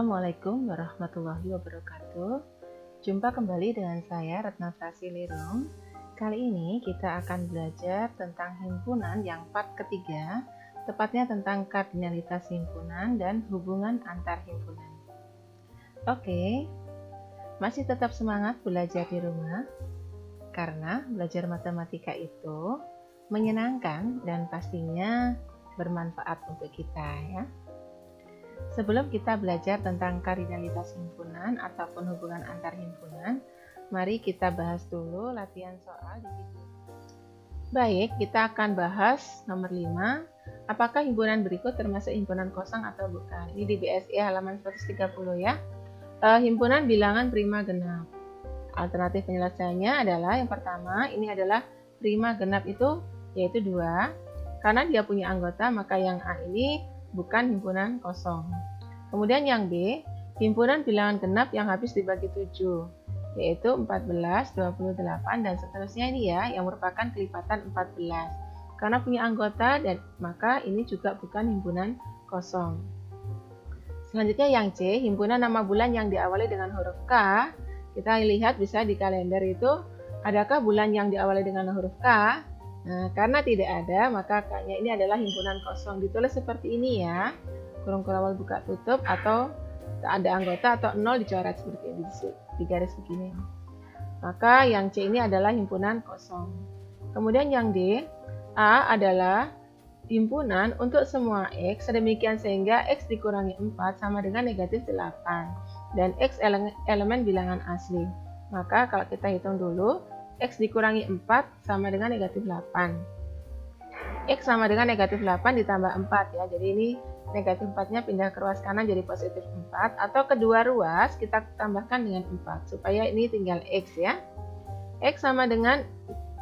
Assalamualaikum warahmatullahi wabarakatuh. Jumpa kembali dengan saya Retna Prasi Lirung. Kali ini kita akan belajar tentang himpunan yang part ketiga, tepatnya tentang kardinalitas himpunan dan hubungan antar himpunan. Oke, masih tetap semangat belajar di rumah? Karena belajar matematika itu menyenangkan dan pastinya bermanfaat untuk kita ya. Sebelum kita belajar tentang kardinalitas himpunan ataupun hubungan antar himpunan, mari kita bahas dulu latihan soal di video. Baik, kita akan bahas nomor 5. Apakah himpunan berikut termasuk himpunan kosong atau bukan? Ini di BSI halaman 130 ya. Himpunan bilangan prima genap. Alternatif penyelesaiannya adalah yang pertama, ini adalah prima genap itu yaitu 2. Karena dia punya anggota, maka yang A ini bukan himpunan kosong. Kemudian yang B, himpunan bilangan genap yang habis dibagi 7, yaitu 14, 28, dan seterusnya ini ya, yang merupakan kelipatan 14. Karena punya anggota, dan maka ini juga bukan himpunan kosong. Selanjutnya yang C, himpunan nama bulan yang diawali dengan huruf K. Kita lihat bisa di kalender itu, adakah bulan yang diawali dengan huruf K? Nah, karena tidak ada, maka K-nya ini adalah himpunan kosong. Ditulis seperti ini ya, kurung awal buka tutup, atau tak ada anggota atau 0 dicoret seperti ini, di garis begini. Maka yang C ini adalah himpunan kosong. Kemudian yang D, A adalah himpunan untuk semua X, sedemikian sehingga X dikurangi 4 sama dengan negatif 8. Dan X elemen bilangan asli. Maka kalau kita hitung dulu, X dikurangi 4 sama dengan negatif 8. X sama dengan negatif 8 ditambah 4 ya. Jadi ini negatif 4-nya pindah ke ruas kanan jadi positif 4. Atau kedua ruas kita tambahkan dengan 4. Supaya ini tinggal X ya. X sama dengan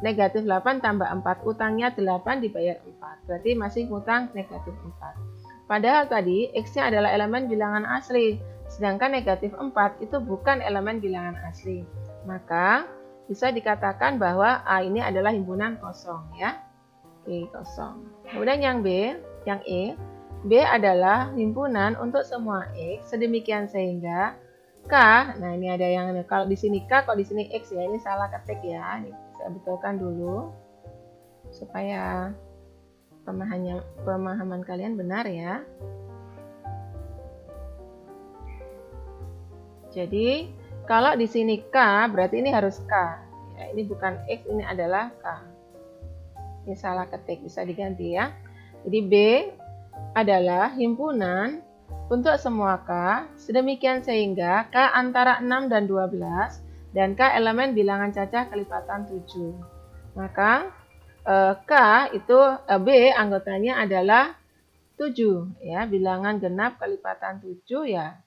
negatif 8 tambah 4. Utangnya 8 dibayar 4. Berarti masih utang negatif 4. Padahal tadi X-nya adalah elemen bilangan asli. Sedangkan negatif 4 itu bukan elemen bilangan asli. Maka bisa dikatakan bahwa A ini adalah himpunan kosong ya. Oke, kosong. Kemudian yang B, yang E. B adalah himpunan untuk semua X sedemikian sehingga K, nah ini ada yang kalau di sini K, kalau di sini X ya. Ini salah ketik ya. Ini saya betulkan dulu supaya pemahaman kalian benar ya. Jadi kalau di sini K, berarti ini harus K. Ya, ini bukan X, ini adalah K. Ini salah ketik, bisa diganti ya. Jadi B adalah himpunan untuk semua K, sedemikian sehingga K antara 6 dan 12, dan K elemen bilangan cacah kelipatan 7. Maka K itu, B anggotanya adalah 7. Ya, bilangan genap kelipatan 7 ya.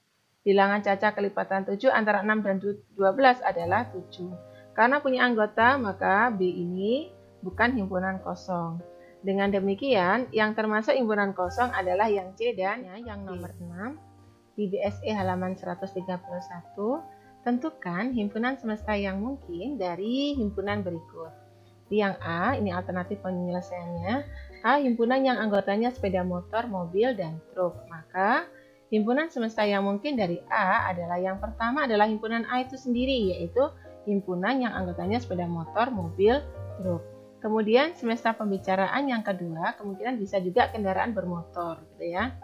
Bilangan cacah kelipatan 7 antara 6 dan 12 adalah 7. Karena punya anggota, maka B ini bukan himpunan kosong. Dengan demikian, yang termasuk himpunan kosong adalah yang C dan yang nomor 6. Di BSE halaman 131, tentukan himpunan semesta yang mungkin dari himpunan berikut. Di yang A, ini alternatif penyelesaiannya. A, himpunan yang anggotanya sepeda motor, mobil, dan truk. Maka himpunan semesta yang mungkin dari A adalah yang pertama adalah himpunan A itu sendiri, yaitu himpunan yang anggotanya sepeda motor, mobil, truk. Kemudian semesta pembicaraan yang kedua, kemungkinan bisa juga kendaraan bermotor, gitu ya.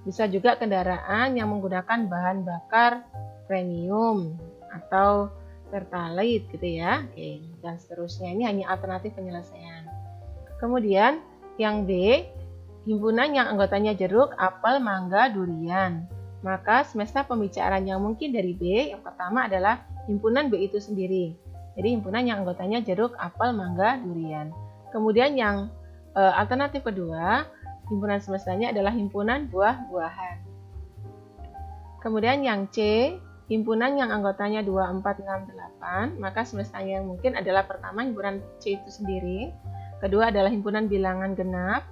Bisa juga kendaraan yang menggunakan bahan bakar premium atau pertalite, gitu ya. Oke, dan seterusnya. Ini hanya alternatif penyelesaian. Kemudian yang B, himpunan yang anggotanya jeruk, apel, mangga, durian. Maka semesta pembicaraan yang mungkin dari B, yang pertama adalah himpunan B itu sendiri. Jadi himpunan yang anggotanya jeruk, apel, mangga, durian. Kemudian yang alternatif kedua, himpunan semestanya adalah himpunan buah-buahan. Kemudian yang C, himpunan yang anggotanya 2, 4, 6, 8. Maka semestanya yang mungkin adalah pertama himpunan C itu sendiri. Kedua adalah himpunan bilangan genap.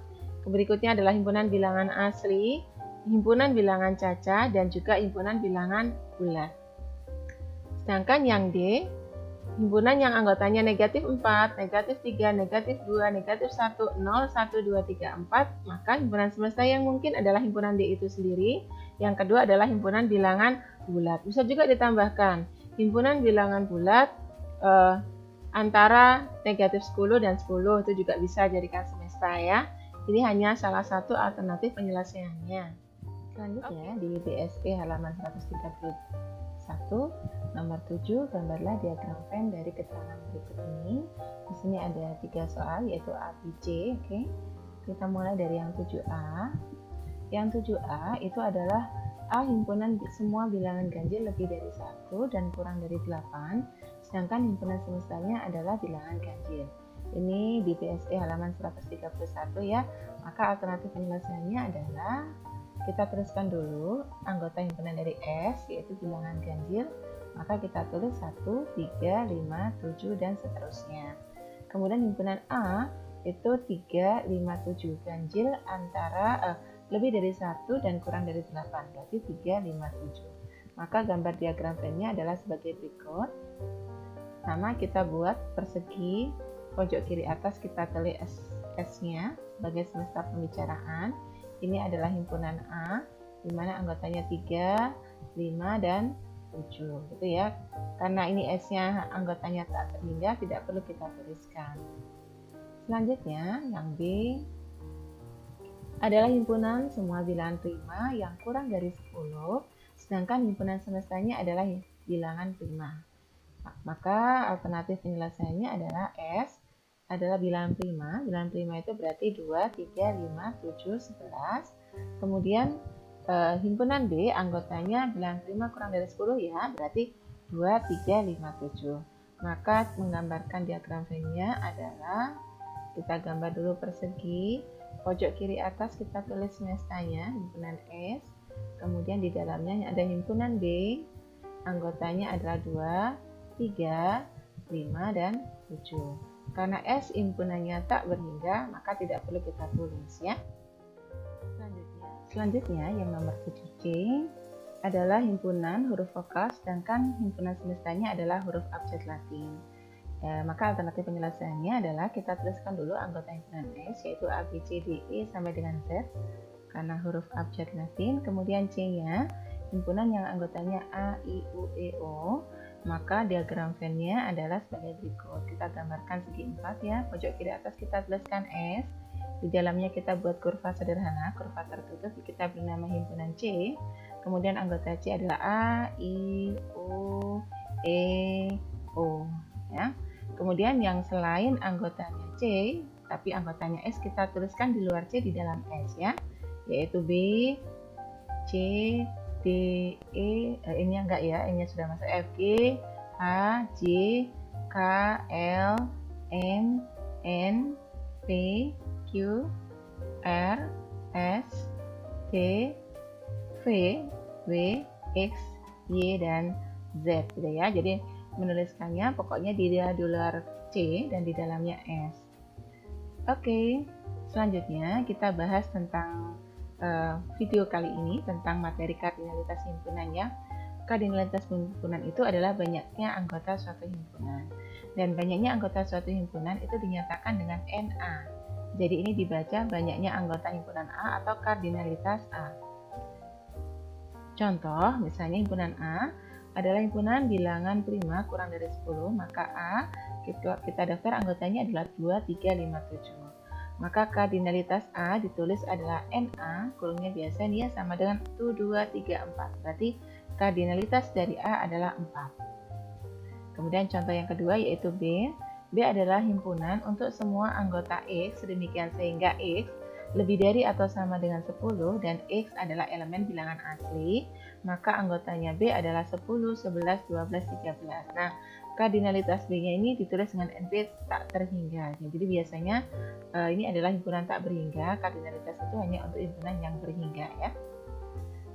Berikutnya adalah himpunan bilangan asli, himpunan bilangan cacah, dan juga himpunan bilangan bulat. Sedangkan yang D, himpunan yang anggotanya negatif 4, negatif 3, negatif 2, negatif 1, 0, 1, 2, 3, 4, maka himpunan semesta yang mungkin adalah himpunan D itu sendiri. Yang kedua adalah himpunan bilangan bulat. Bisa juga ditambahkan himpunan bilangan bulat antara negatif 10 dan 10, itu juga bisa jadikan semesta ya. Ini hanya salah satu alternatif penyelesaiannya. Selanjutnya di BSE halaman 131 nomor 7, gambarlah diagram Venn dari keterangan berikut ini. Di sini ada 3 soal yaitu A, B, C. Oke. Kita mulai dari yang 7A. Yang 7A itu adalah A himpunan semua bilangan ganjil lebih dari 1 dan kurang dari 8, sedangkan himpunan semestanya adalah bilangan ganjil. Ini di BSE halaman 131 ya. Maka alternatif penyelesaiannya adalah kita teruskan dulu anggota himpunan dari S yaitu bilangan ganjil, maka kita tulis 1, 3, 5, 7 dan seterusnya. Kemudian himpunan A itu 3, 5, 7 ganjil antara lebih dari 1 dan kurang dari 8, berarti 3, 5, 7. Maka gambar diagram Venn-nya adalah sebagai berikut. Pertama kita buat persegi, pojok kiri atas kita tulis S-nya sebagai semesta pembicaraan. Ini adalah himpunan A, di mana anggotanya 3, 5, dan 7, gitu ya. Karena ini S-nya anggotanya tak terhingga, tidak perlu kita tuliskan. Selanjutnya, yang B adalah himpunan semua bilangan prima yang kurang dari 10, sedangkan himpunan semestanya adalah bilangan prima. Maka alternatif penyelesaiannya adalah S adalah bilangan prima. Bilangan prima itu berarti 2, 3, 5, 7, 11. Kemudian himpunan B anggotanya bilangan prima kurang dari 10 ya, berarti 2, 3, 5, 7. Maka menggambarkan diagram Venn-nya adalah kita gambar dulu persegi, pojok kiri atas kita tulis semestanya himpunan S. Kemudian di dalamnya ada himpunan B, anggotanya adalah 2, 3, 5, dan 7. Karena S himpunannya tak berhingga, maka tidak perlu kita tulis ya. Selanjutnya yang nomor 7C adalah himpunan huruf vokal, sedangkan himpunan semestanya adalah huruf abjad Latin. Maka alternatif penyelesaiannya adalah kita tuliskan dulu anggota himpunan S yaitu A, B, C, D, E sampai dengan Z karena huruf abjad Latin. Kemudian C-nya himpunan yang anggotanya A, I, U, E, O. Maka diagram Venn-nya adalah sebagai berikut. Kita gambarkan segi 4 ya. Pojok kiri atas kita tuliskan S. Di dalamnya kita buat kurva sederhana, kurva tertutup. Kita beri nama himpunan C. Kemudian anggota C adalah A, I, U, E, O. Ya. Kemudian yang selain anggotanya C, tapi anggotanya S kita tuliskan di luar C di dalam S ya. Yaitu B, C, D, E, ini enggak ya, ini sudah masuk F, G, H, J, K, L, M, N, P, Q, R, S, T, V, W, X, Y, dan Z gitu ya. Jadi menuliskannya pokoknya di luar C dan di dalamnya S. Oke, selanjutnya kita bahas tentang video kali ini tentang materi kardinalitas himpunan ya. Kardinalitas himpunan itu adalah banyaknya anggota suatu himpunan. Dan banyaknya anggota suatu himpunan itu dinyatakan dengan NA. Jadi ini dibaca banyaknya anggota himpunan A atau kardinalitas A. Contoh, misalnya himpunan A adalah himpunan bilangan prima kurang dari 10, maka A kita daftar anggotanya adalah 2, 3, 5, 7. Maka kardinalitas A ditulis adalah NA, kurungnya biasa nih ya, sama dengan 1, 2, 3, 4. Berarti kardinalitas dari A adalah 4. Kemudian contoh yang kedua yaitu B. B adalah himpunan untuk semua anggota X, sedemikian sehingga X lebih dari atau sama dengan 10 dan X adalah elemen bilangan asli, maka anggotanya B adalah 10, 11, 12, 13. Nah, kardinalitas B-nya ini ditulis dengan NP tak terhingga. Jadi biasanya ini adalah himpunan tak berhingga, kardinalitas itu hanya untuk himpunan yang berhingga ya.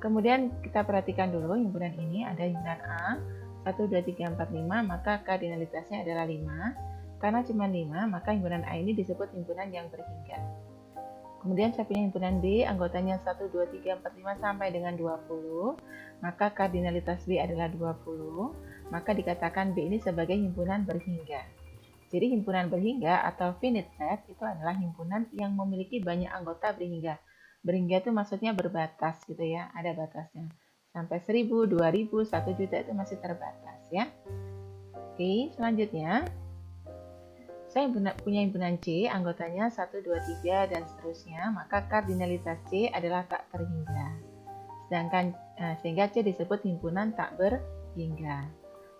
Kemudian kita perhatikan dulu himpunan ini, ada himpunan A, 1, 2, 3, 4, 5, maka kardinalitasnya adalah 5. Karena cuma 5, maka himpunan A ini disebut himpunan yang berhingga. Kemudian saya punya himpunan B, anggotanya 1, 2, 3, 4, 5 sampai dengan 20, maka kardinalitas B adalah 20. maka dikatakan B ini sebagai himpunan berhingga. Jadi himpunan berhingga atau finite set itu adalah himpunan yang memiliki banyak anggota berhingga. Berhingga itu maksudnya berbatas gitu ya, ada batasnya. Sampai 1000, 2000, 1 juta itu masih terbatas ya. Oke, selanjutnya saya punya himpunan C, anggotanya 1, 2, 3 dan seterusnya, maka kardinalitas C adalah tak terhingga. Sehingga C disebut himpunan tak berhingga.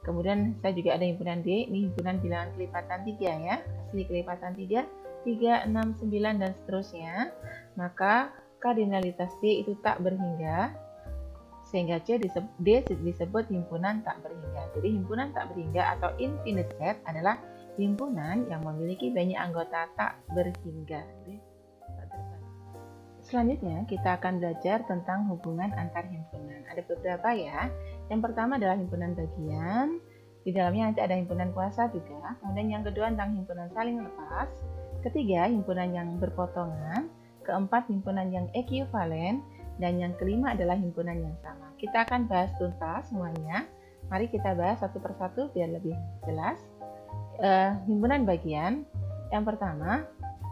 Kemudian saya juga ada himpunan D, ini himpunan bilangan kelipatan 3 ya, asli kelipatan 3, 3, 6, 9 dan seterusnya. Maka kardinalitas D itu tak berhingga, sehingga D disebut himpunan tak berhingga. Jadi himpunan tak berhingga atau infinite set adalah himpunan yang memiliki banyak anggota tak berhingga. Selanjutnya kita akan belajar tentang hubungan antar himpunan. Ada beberapa ya. Yang pertama adalah himpunan bagian. Di dalamnya nanti ada himpunan kuasa juga. Kemudian yang kedua tentang himpunan saling lepas. Ketiga, himpunan yang berpotongan. Keempat, himpunan yang ekuivalen. Dan yang kelima adalah himpunan yang sama. Kita akan bahas tuntas semuanya. Mari kita bahas satu persatu biar lebih jelas. Himpunan bagian. Yang pertama,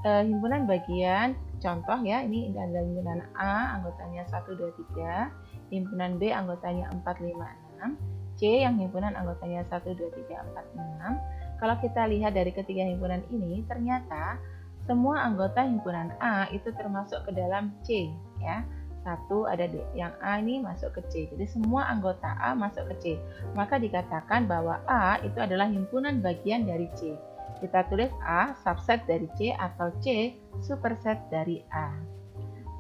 himpunan bagian contoh ya, ini ada himpunan A anggotanya 1, 2, 3, himpunan B anggotanya 4, 5, 6, C yang himpunan anggotanya 1, 2, 3, 4, 6. Kalau kita lihat dari ketiga himpunan ini, ternyata semua anggota himpunan A itu termasuk ke dalam C ya. Satu ada D, yang A ini masuk ke C, jadi semua anggota A masuk ke C. Maka dikatakan bahwa A itu adalah himpunan bagian dari C. Kita tulis A subset dari C atau C superset dari A.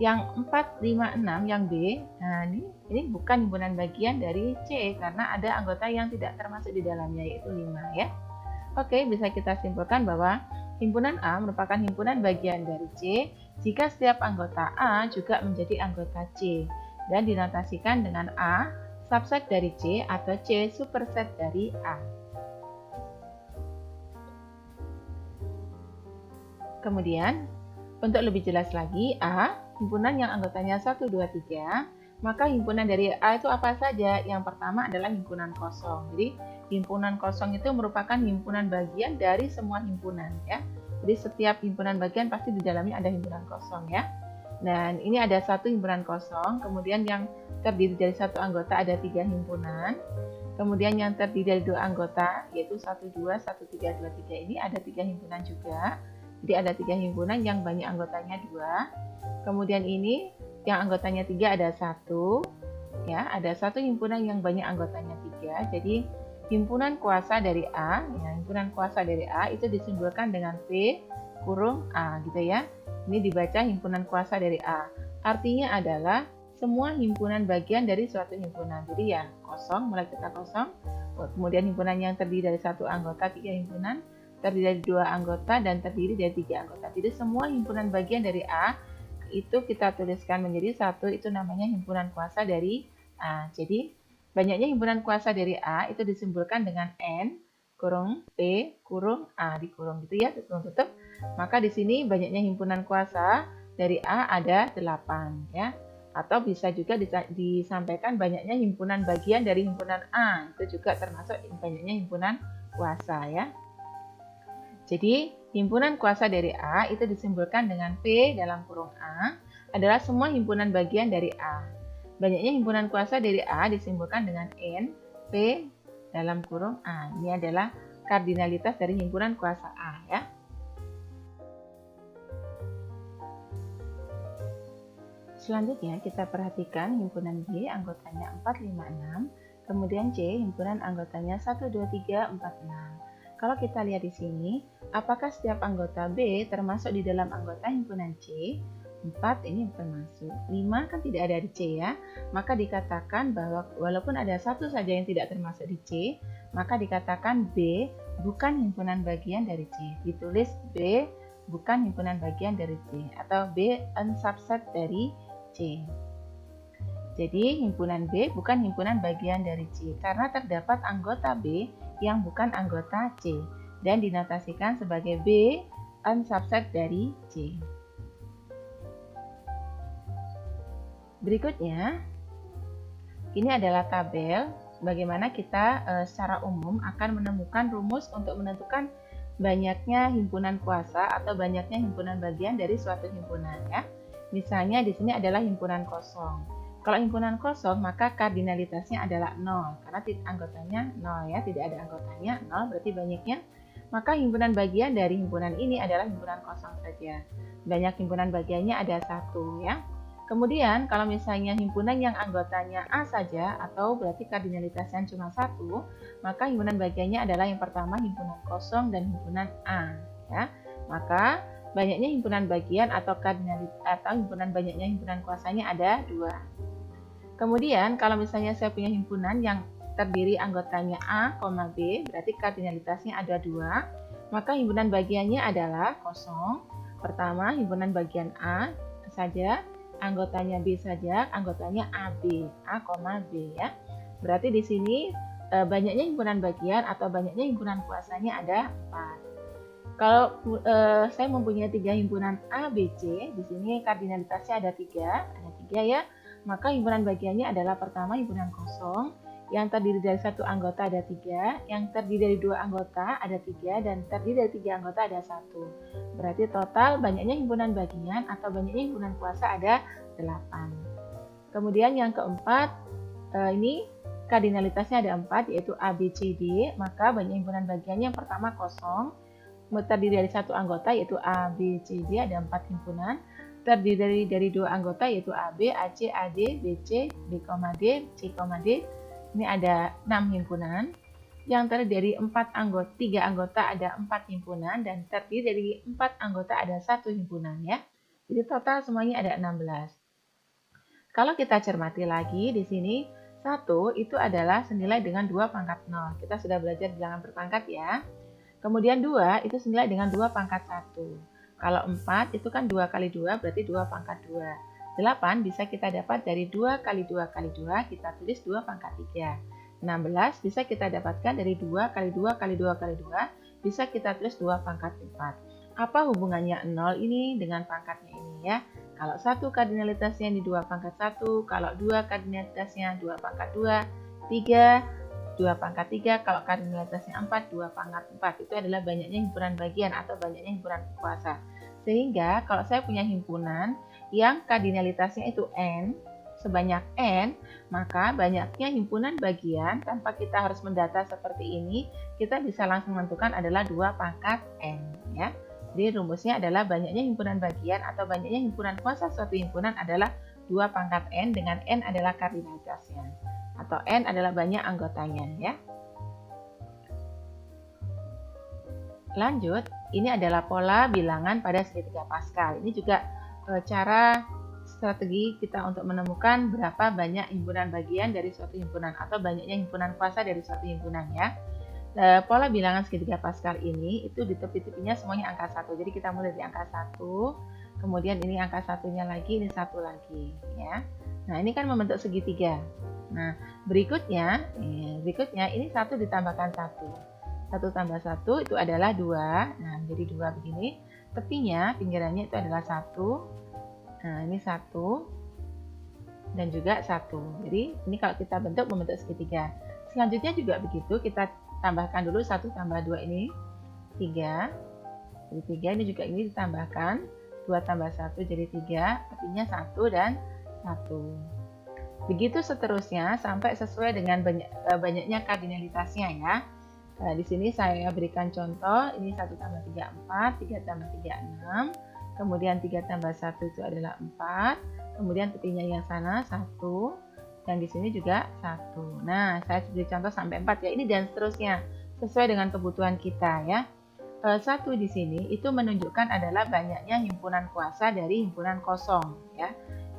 Yang 4, 5, 6 yang B, nah ini bukan himpunan bagian dari C karena ada anggota yang tidak termasuk di dalamnya yaitu 5 ya. Oke, bisa kita simpulkan bahwa himpunan A merupakan himpunan bagian dari C jika setiap anggota A juga menjadi anggota C dan dinotasikan dengan A subset dari C atau C superset dari A. Kemudian, untuk lebih jelas lagi, A, himpunan yang anggotanya 1, 2, 3, maka himpunan dari A itu apa saja? Yang pertama adalah himpunan kosong. Jadi, himpunan kosong itu merupakan himpunan bagian dari semua himpunan ya. Jadi, setiap himpunan bagian pasti di dalamnya ada himpunan kosong ya. Dan ini ada satu himpunan kosong, kemudian yang terdiri dari satu anggota ada 3 himpunan. Kemudian yang terdiri dari 2 anggota, yaitu 1, 2, 1, 3, 2, 3 ini ada 3 himpunan juga. Jadi ada 3 himpunan yang banyak anggotanya 2. Kemudian ini yang anggotanya 3 ada 1. Ya, ada 1 himpunan yang banyak anggotanya 3. Jadi himpunan kuasa dari A, ya, himpunan kuasa dari A itu disimbolkan dengan P kurung A gitu ya. Ini dibaca himpunan kuasa dari A. Artinya adalah semua himpunan bagian dari suatu himpunan. Jadi ya kosong, mulai kita kosong. Kemudian himpunan yang terdiri dari 1 anggota, 3 himpunan, terdiri dari 2 anggota dan terdiri dari 3 anggota. Jadi semua himpunan bagian dari A itu kita tuliskan menjadi 1, itu namanya himpunan kuasa dari A. Jadi banyaknya himpunan kuasa dari A itu disimbolkan dengan N kurung P kurung A dikurung gitu ya, tutup. Maka di sini banyaknya himpunan kuasa dari A ada 8 ya. Atau bisa juga disampaikan banyaknya himpunan bagian dari himpunan A, itu juga termasuk banyaknya himpunan kuasa ya. Jadi, himpunan kuasa dari A itu disimbolkan dengan P dalam kurung A adalah semua himpunan bagian dari A. Banyaknya himpunan kuasa dari A disimbolkan dengan N, P dalam kurung A. Ini adalah kardinalitas dari himpunan kuasa A ya. Selanjutnya kita perhatikan himpunan B anggotanya 4, 5, 6. Kemudian C himpunan anggotanya 1, 2, 3, 4, 6. Kalau kita lihat di sini, apakah setiap anggota B termasuk di dalam anggota himpunan C? 4 ini termasuk. 5 kan tidak ada di C ya. Maka dikatakan bahwa walaupun ada satu saja yang tidak termasuk di C, maka dikatakan B bukan himpunan bagian dari C. Ditulis B bukan himpunan bagian dari C atau B unsubset dari C. Jadi himpunan B bukan himpunan bagian dari C karena terdapat anggota B yang bukan anggota C dan dinotasikan sebagai B unsubset dari C. Berikutnya, ini adalah tabel bagaimana kita secara umum akan menemukan rumus untuk menentukan banyaknya himpunan kuasa atau banyaknya himpunan bagian dari suatu himpunan ya. Misalnya di sini adalah himpunan kosong. Kalau himpunan kosong maka kardinalitasnya adalah 0 karena anggotanya 0 ya, tidak ada anggotanya 0 berarti banyaknya. Maka himpunan bagian dari himpunan ini adalah himpunan kosong saja. Banyak himpunan bagiannya ada 1 ya. Kemudian kalau misalnya himpunan yang anggotanya A saja atau berarti kardinalitasnya cuma 1, maka himpunan bagiannya adalah yang pertama himpunan kosong dan himpunan A ya. Maka banyaknya himpunan bagian atau himpunan banyaknya himpunan kuasanya ada 2. Kemudian kalau misalnya saya punya himpunan yang terdiri anggotanya A, B, berarti kardinalitasnya ada 2, maka himpunan bagiannya adalah kosong. Pertama himpunan bagian A saja, anggotanya B saja, anggotanya AB, A, B ya. Berarti di sini banyaknya himpunan bagian atau banyaknya himpunan kuasanya ada 4. Kalau saya mempunyai 3 himpunan A, B, C, di sini kardinalitasnya ada 3 ya. Maka himpunan bagiannya adalah pertama himpunan kosong, yang terdiri dari 1 anggota ada 3, yang terdiri dari 2 anggota ada 3, dan terdiri dari 3 anggota ada 1. Berarti total banyaknya himpunan bagian atau banyaknya himpunan kuasa ada 8. Kemudian yang keempat, ini kardinalitasnya ada 4, yaitu A, B, C, D, maka banyak himpunan bagiannya yang pertama kosong, terdiri dari 1 anggota yaitu A, B, C, D, ada 4 himpunan, terdiri dari 2 anggota yaitu AB, AC, AD, BC, B, D, C, D, ini ada 6 himpunan, yang terdiri dari 3 anggota ada 4 himpunan, dan terdiri dari 4 anggota ada 1 himpunan ya. Jadi total semuanya ada 16. Kalau kita cermati lagi di sini 1 itu adalah senilai dengan 2 pangkat 0. Kita sudah belajar bilangan berpangkat ya. Kemudian 2 itu senilai dengan 2 pangkat 1. Kalau 4 itu kan 2 kali 2 berarti 2 pangkat 2. 8 bisa kita dapat dari 2 kali 2 kali 2, kita tulis 2 pangkat 3. 16 bisa kita dapatkan dari 2 kali 2 kali 2 kali 2, bisa kita tulis 2 pangkat 4. Apa hubungannya 0 ini dengan pangkatnya ini ya? Kalau 1 kardinalitasnya di 2 pangkat 1, kalau 2 kardinalitasnya 2 pangkat 2, 3, 2 pangkat 3, kalau kardinalitasnya 4, 2 pangkat 4. Itu adalah banyaknya himpunan bagian atau banyaknya himpunan kuasa. Sehingga kalau saya punya himpunan yang kardinalitasnya itu N, sebanyak N, maka banyaknya himpunan bagian tanpa kita harus mendata seperti ini, kita bisa langsung menentukan adalah 2 pangkat N ya. Jadi rumusnya adalah banyaknya himpunan bagian atau banyaknya himpunan kuasa suatu himpunan adalah 2 pangkat N, dengan N adalah kardinalitasnya atau N adalah banyak anggotanya ya. Lanjut, ini adalah pola bilangan pada segitiga Pascal. Ini juga cara strategi kita untuk menemukan berapa banyak himpunan bagian dari suatu himpunan atau banyaknya himpunan kuasa dari suatu himpunan ya. Pola bilangan segitiga Pascal ini itu di tepi-tepinya semuanya angka 1. Jadi kita mulai dari angka 1, kemudian ini angka satunya lagi, ini 1 lagi ya. Nah, ini kan membentuk segitiga. Nah, berikutnya ini 1 ditambahkan 1. 1 tambah 1 itu adalah 2. Nah, jadi 2 begini. Tepinya, pinggirannya itu adalah 1. Nah, ini 1. Dan juga 1. Jadi, ini kalau kita membentuk segitiga. Selanjutnya juga begitu. Kita tambahkan dulu 1 tambah 2 ini 3. Jadi 3 ini juga ini ditambahkan. 2 tambah 1 jadi 3. Tepinya 1 dan 1. Begitu seterusnya sampai sesuai dengan banyaknya kardinalitasnya ya. Di sini saya berikan contoh, ini 1 tambah 3, 4, 3 tambah 3, 6, kemudian 3 tambah 1 itu adalah 4, kemudian tepinya yang sana 1, dan di sini juga 1. Nah, saya beri contoh sampai 4 ya, ini dan seterusnya, sesuai dengan kebutuhan kita ya. 1 di sini itu menunjukkan adalah banyaknya himpunan kuasa dari himpunan kosong ya.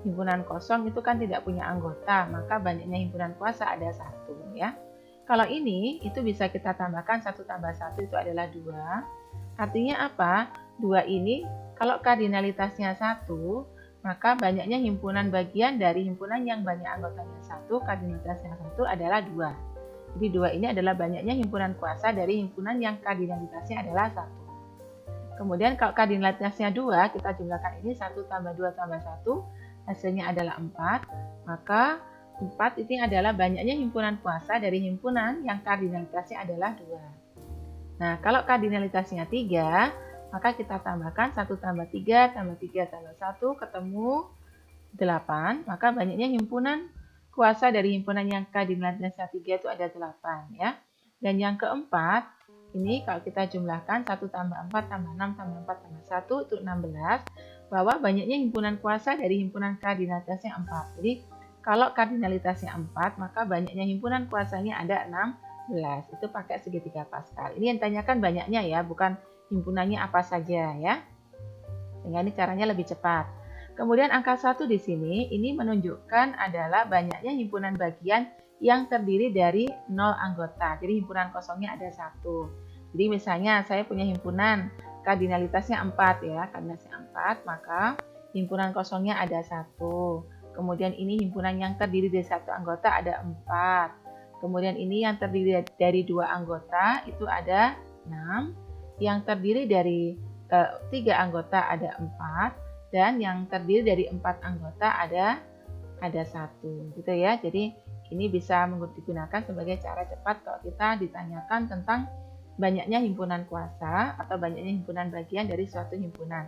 Himpunan kosong itu kan tidak punya anggota, maka banyaknya himpunan kuasa ada 1 ya. Kalau ini, itu bisa kita tambahkan 1 tambah 1 itu adalah 2. Artinya apa? 2 ini, kalau kardinalitasnya 1, maka banyaknya himpunan bagian dari himpunan yang banyak anggotanya 1, kardinalitasnya 1 adalah 2. Jadi 2 ini adalah banyaknya himpunan kuasa dari himpunan yang kardinalitasnya adalah 1. Kemudian kalau kardinalitasnya 2, kita jumlahkan ini 1 tambah 2 tambah 1, hasilnya adalah 4. Maka 4 ini adalah banyaknya himpunan kuasa dari himpunan yang kardinalitasnya adalah 2. Nah, kalau kardinalitasnya 3, maka kita tambahkan 1 tambah 3 tambah 3 tambah 1 ketemu 8. Maka banyaknya himpunan kuasa dari himpunan yang kardinalitasnya 3 itu ada 8 ya. Dan yang keempat, ini kalau kita jumlahkan 1 tambah 4 tambah 6 tambah 4 tambah 1 itu 16. Bahwa banyaknya himpunan kuasa dari himpunan kardinalitasnya 4. Jadi kalau kardinalitasnya 4, maka banyaknya himpunan kuasanya ada 16. Itu pakai segitiga Pascal. Ini yang tanyakan banyaknya ya, bukan himpunannya apa saja ya. Sehingga ini caranya lebih cepat. Kemudian angka 1 di sini, ini menunjukkan adalah banyaknya himpunan bagian yang terdiri dari 0 anggota. Jadi himpunan kosongnya ada 1. Jadi misalnya saya punya himpunan kardinalitasnya 4 ya, kardinalitasnya 4, maka himpunan kosongnya ada 1. Kemudian ini himpunan yang terdiri dari 1 anggota ada 4. Kemudian ini yang terdiri dari 2 anggota itu ada 6. Yang terdiri dari 3 anggota ada 4. Dan yang terdiri dari 4 anggota ada 1 gitu ya. Jadi ini bisa digunakan sebagai cara cepat kalau kita ditanyakan tentang banyaknya himpunan kuasa atau banyaknya himpunan bagian dari suatu himpunan.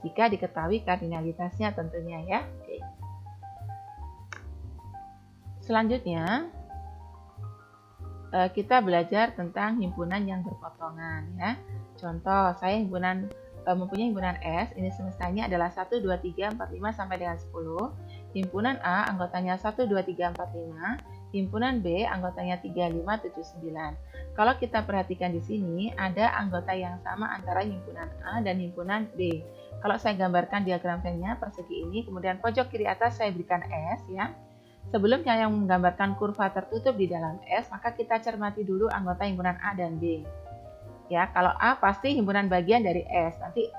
Jika diketahui kardinalitasnya tentunya ya. Oke. Selanjutnya, kita belajar tentang himpunan yang berpotongan ya. Contoh, saya mempunyai himpunan S, ini semestanya adalah 1, 2, 3, 4, 5 sampai dengan 10. Himpunan A anggotanya 1, 2, 3, 4, 5. Himpunan B anggotanya 3, 5, 7, 9. Kalau kita perhatikan di sini, ada anggota yang sama antara himpunan A dan himpunan B. Kalau saya gambarkan diagram Venn-nya persegi ini, kemudian pojok kiri atas saya berikan S ya. Sebelum saya menggambarkan kurva tertutup di dalam S, maka kita cermati dulu anggota himpunan A dan B. Ya, kalau A pasti himpunan bagian dari S, nanti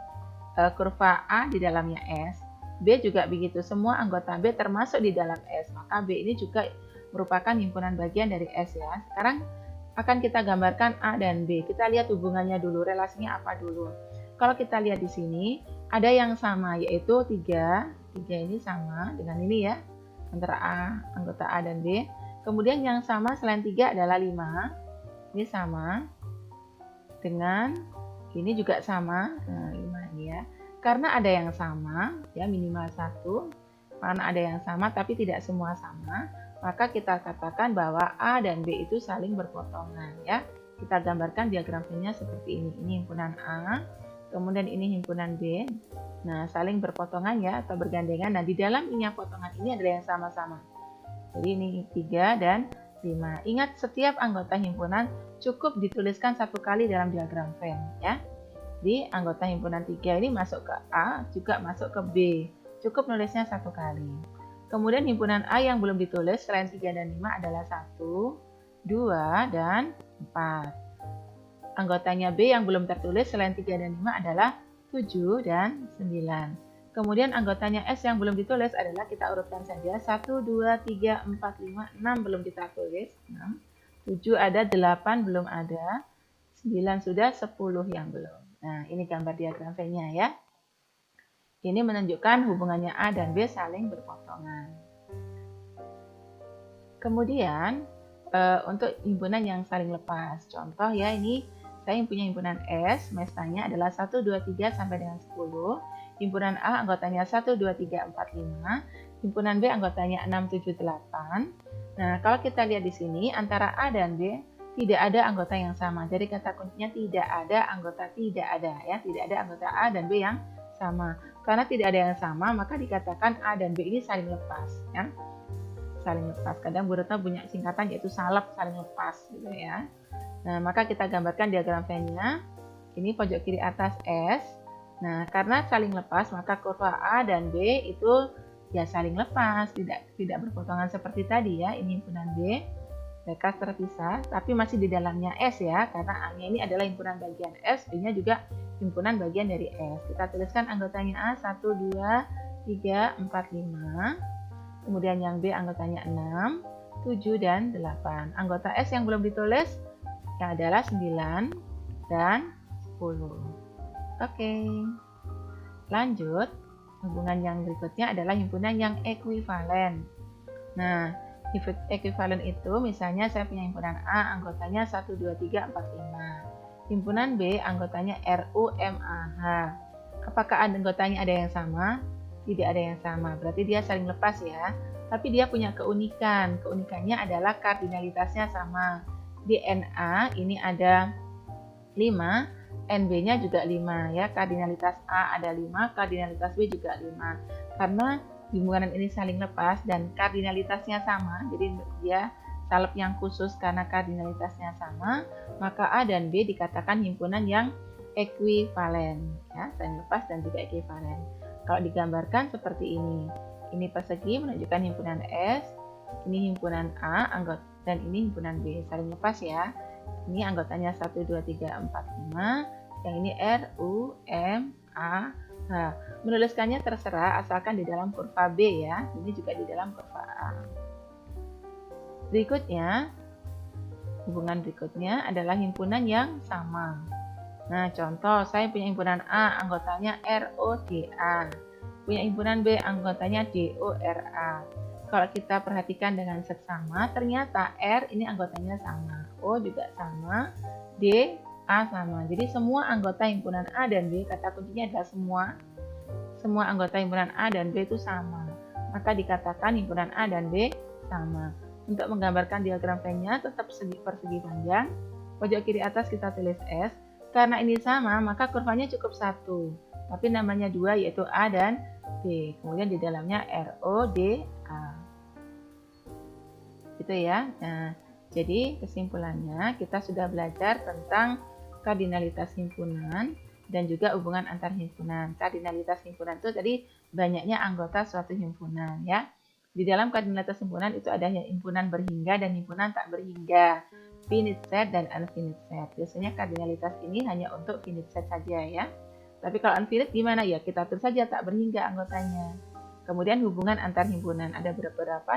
kurva A di dalamnya S. B juga begitu, semua anggota B termasuk di dalam S, maka B ini juga merupakan himpunan bagian dari S ya. Sekarang akan kita gambarkan A dan B. Kita lihat hubungannya dulu, relasinya apa dulu. Kalau kita lihat di sini, ada yang sama yaitu 3. 3 ini sama dengan ini ya. Antara anggota A dan B. Kemudian yang sama selain 3 adalah 5. Ini sama dengan ini juga sama. Nah, 5 ini ya. Karena ada yang sama, ya minimal 1. Karena ada yang sama tapi tidak semua sama, maka kita katakan bahwa A dan B itu saling berpotongan ya. Kita gambarkan diagram Venn-nya seperti ini. Ini himpunan A, kemudian ini himpunan B. Nah, saling berpotongan ya atau bergandengan. Nah, di dalam minyak potongan ini ada yang sama-sama. Jadi ini 3 dan 5. Ingat, setiap anggota himpunan cukup dituliskan 1 kali dalam diagram Venn ya. Jadi anggota himpunan 3 ini masuk ke A, juga masuk ke B. Cukup nulisnya 1 kali. Kemudian himpunan A yang belum ditulis selain 3 dan 5 adalah 1, 2, dan 4. Anggotanya B yang belum tertulis selain 3 dan 5 adalah 7 dan 9. Kemudian anggotanya S yang belum ditulis adalah kita urutkan saja 1, 2, 3, 4, 5, 6 belum kita tulis, 6. 7 ada, 8 belum ada, 9 sudah, 10 yang belum. Nah, ini gambar diagram Venn-nya ya. Ini menunjukkan hubungannya A dan B saling berpotongan. Kemudian, untuk himpunan yang saling lepas. Contoh ya, ini saya punya himpunan S, mestanya adalah 1, 2, 3 sampai dengan 10. Himpunan A anggotanya 1, 2, 3, 4, 5. Himpunan B anggotanya 6, 7, 8. Nah, kalau kita lihat di sini, antara A dan B tidak ada anggota yang sama. Jadi kata kuncinya tidak ada anggota tidak ada ya. Tidak ada anggota A dan B yang sama. Karena tidak ada yang sama, maka dikatakan A dan B ini saling lepas ya. Saling lepas. Kadang Bu Retno punya singkatan yaitu SALEP, saling lepas gitu ya. Nah, maka kita gambarkan diagram Venn-nya. Ini pojok kiri atas S. Nah, karena saling lepas, maka kurva A dan B itu ya saling lepas, tidak berpotongan seperti tadi ya. Ini himpunan B, mereka terpisah, tapi masih di dalamnya S ya, karena A-nya ini adalah himpunan bagian S, B-nya juga himpunan bagian dari S. Kita tuliskan anggotanya A 1, 2, 3, 4, 5. Kemudian yang B anggotanya 6, 7, dan 8. Anggota S yang belum ditulis yang adalah 9 dan 10. Oke. Lanjut, hubungan yang berikutnya adalah himpunan yang ekuivalen. Nah, Ekuivalen itu misalnya saya punya himpunan A, anggotanya 1, 2, 3, 4, 5. Himpunan B, anggotanya RUMAH. Apakah anggotanya ada yang sama? Tidak ada yang sama, berarti dia saling lepas ya. Tapi dia punya keunikan. Keunikannya adalah kardinalitasnya sama. Di Na ini ada 5, NB-nya juga 5 ya. Kardinalitas A ada 5, kardinalitas B juga 5. Karena himpunan ini saling lepas dan kardinalitasnya sama, jadi dia salep yang khusus karena kardinalitasnya sama, maka A dan B dikatakan himpunan yang ekuivalen ya, saling lepas dan juga ekuivalen. Kalau digambarkan seperti ini persegi menunjukkan himpunan S, ini himpunan A dan ini himpunan B, saling lepas ya. Ini anggotanya 1, 2, 3, 4, 5, yang ini R, U, M, A, H. Menuliskannya terserah asalkan di dalam kurva B ya, ini juga di dalam kurva A. Berikutnya, hubungan berikutnya adalah himpunan yang sama. Nah, contoh saya punya himpunan A, anggotanya RODA. Punya himpunan B, anggotanya DORA. Kalau kita perhatikan dengan seksama, ternyata R ini anggotanya sama, O juga sama, D, A sama. Jadi semua anggota himpunan A dan B, kata kuncinya adalah semua anggota himpunan A dan B itu sama. Maka dikatakan himpunan A dan B sama. Untuk menggambarkan diagram Venn-nya tetap persegi panjang. Pojok kiri atas kita tulis S. Karena ini sama, maka kurvanya cukup 1. Tapi namanya 2 yaitu A dan B. Kemudian di dalamnya RODA. Gitu ya. Nah, jadi kesimpulannya kita sudah belajar tentang kardinalitas himpunan dan juga hubungan antar himpunan. Kardinalitas himpunan itu tadi banyaknya anggota suatu himpunan ya. Di dalam kardinalitas himpunan itu ada himpunan berhingga dan himpunan tak berhingga, finite set dan infinite set. Biasanya kardinalitas ini hanya untuk finite set saja ya. Tapi kalau infinite gimana ya? Kita atur saja tak berhingga anggotanya. Kemudian hubungan antar himpunan, ada beberapa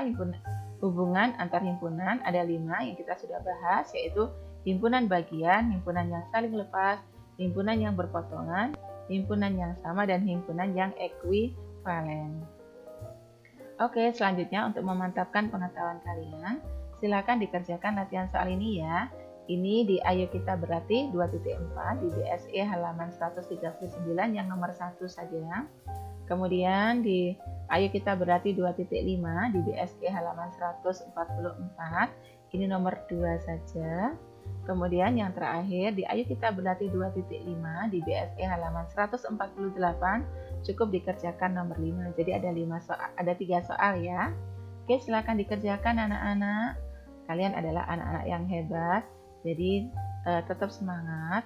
hubungan antar himpunan, ada 5 yang kita sudah bahas, yaitu himpunan bagian, himpunan yang saling lepas, himpunan yang berpotongan, himpunan yang sama, dan himpunan yang ekuivalen. Oke, selanjutnya untuk memantapkan pengetahuan kalian, silakan dikerjakan latihan soal ini ya. Ini di Ayo Kita Berlatih 2.4 di BSE halaman 139 yang nomor 1 saja. Kemudian di Ayo Kita Berlatih 2.5 di BSE halaman 144, ini nomor 2 saja. Kemudian yang terakhir di Ayo Kita Berlatih 2.5 di BSE halaman 148, cukup dikerjakan nomor 5. Jadi ada 3 soal ya. Oke, silakan dikerjakan anak-anak. Kalian adalah anak-anak yang hebat. Jadi tetap semangat.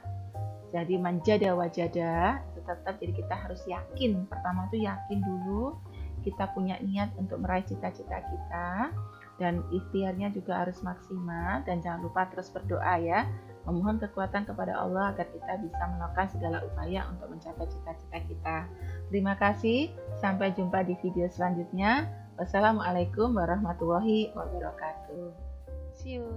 Jadi manjada wajada, tetap jadi kita harus yakin. Pertama tuh yakin dulu kita punya niat untuk meraih cita-cita kita, dan ikhtiarnya juga harus maksimal, dan jangan lupa terus berdoa ya, memohon kekuatan kepada Allah agar kita bisa melakukan segala upaya untuk mencapai cita-cita kita. Terima kasih, sampai jumpa di video selanjutnya. Wassalamualaikum warahmatullahi wabarakatuh. See you.